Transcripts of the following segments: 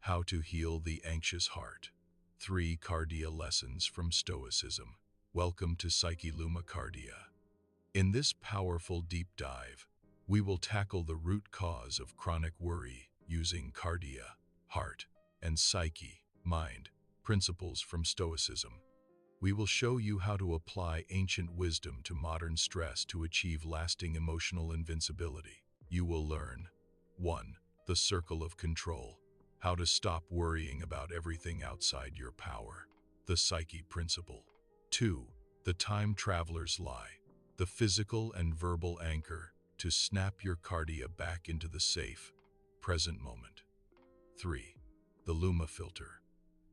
How to Heal the Anxious Heart. 3 Kardia Lessons from Stoicism. Welcome to PsycheLumaKardia. In this powerful deep dive, we will tackle the root cause of chronic worry using kardia, heart, and psyche, mind, principles from Stoicism. We will show you how to apply ancient wisdom to modern stress to achieve lasting emotional invincibility. You will learn 1. The circle of control. How to stop worrying about everything outside your power. The psyche principle. 2. The time traveler's lie. The physical and verbal anchor to snap your kardia back into the safe, present moment. 3. The Luma filter.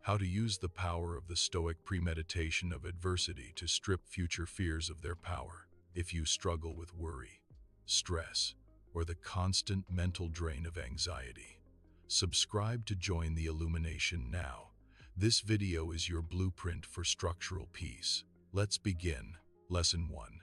How to use the power of the Stoic premeditation of adversity to strip future fears of their power. If you struggle with worry, stress, or the constant mental drain of anxiety, subscribe to join the illumination now. This video is your blueprint for structural peace. Let's begin. Lesson 1.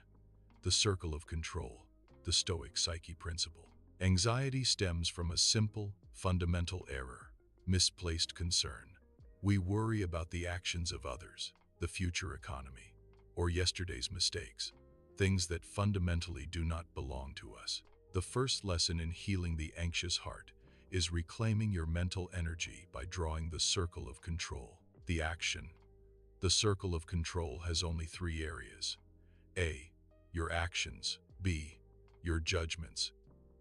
The circle of control. The Stoic psyche principle. Anxiety stems from a simple, fundamental error: misplaced concern. We worry about the actions of others, the future economy, or yesterday's mistakes, things that fundamentally do not belong to us. The first lesson in healing the anxious heart is reclaiming your mental energy by drawing the circle of control. The action. The circle of control has only 3 areas. A. Your actions. B. Your judgments.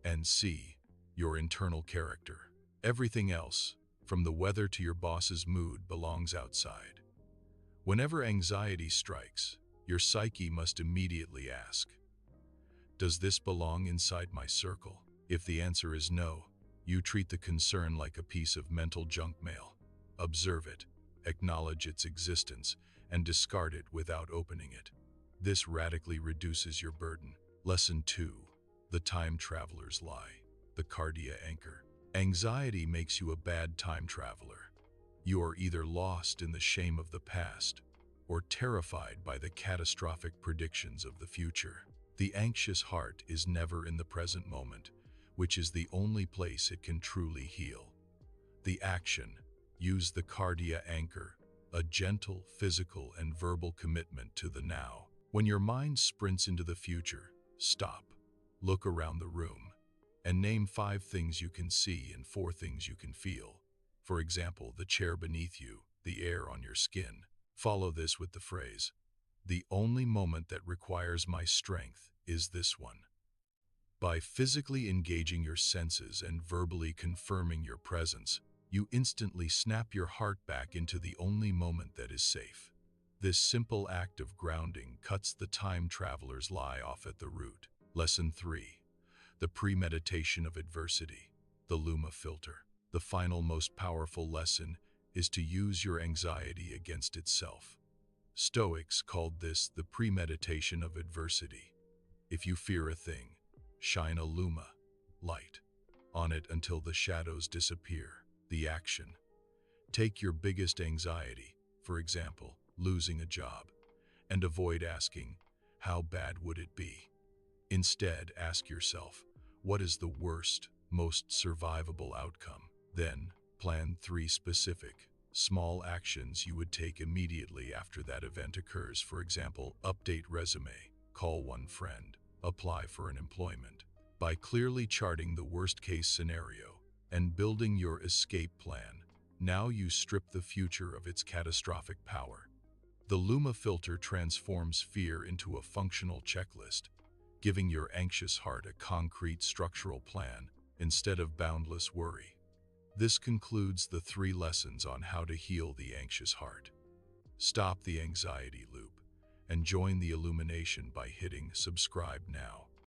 And C. Your internal character. Everything else, from the weather to your boss's mood, belongs outside. Whenever anxiety strikes, your psyche must immediately ask, does this belong inside my circle? If the answer is no, you treat the concern like a piece of mental junk mail. Observe it, acknowledge its existence, and discard it without opening it. This radically reduces your burden. Lesson 2. The time traveler's lie. The kardia anchor. Anxiety makes you a bad time traveler. You are either lost in the shame of the past or terrified by the catastrophic predictions of the future. The anxious heart is never in the present moment, which is the only place it can truly heal. The action. Use the kardia anchor, a gentle physical and verbal commitment to the now. When your mind sprints into the future, stop, look around the room, and name 5 things you can see and 4 things you can feel. For example, the chair beneath you, the air on your skin. Follow this with the phrase, the only moment that requires my strength is this one. By physically engaging your senses and verbally confirming your presence, you instantly snap your heart back into the only moment that is safe. This simple act of grounding cuts the time traveler's lie off at the root. Lesson 3. The premeditation of adversity. The Luma filter. The final most powerful lesson is to use your anxiety against itself. Stoics called this the premeditation of adversity. If you fear a thing, shine a Luma, light, on it until the shadows disappear. The action. Take your biggest anxiety, for example, losing a job, and avoid asking, how bad would it be? Instead, ask yourself, what is the worst, most survivable outcome? Then, plan 3 specific, small actions you would take immediately after that event occurs. For example, update resume, call one friend, apply for an employment. By clearly charting the worst-case scenario and building your escape plan, now you strip the future of its catastrophic power. The Luma filter transforms fear into a functional checklist, giving your anxious heart a concrete structural plan instead of boundless worry. This concludes the 3 lessons on how to heal the anxious heart. Stop the anxiety loop and join the illumination by hitting subscribe now.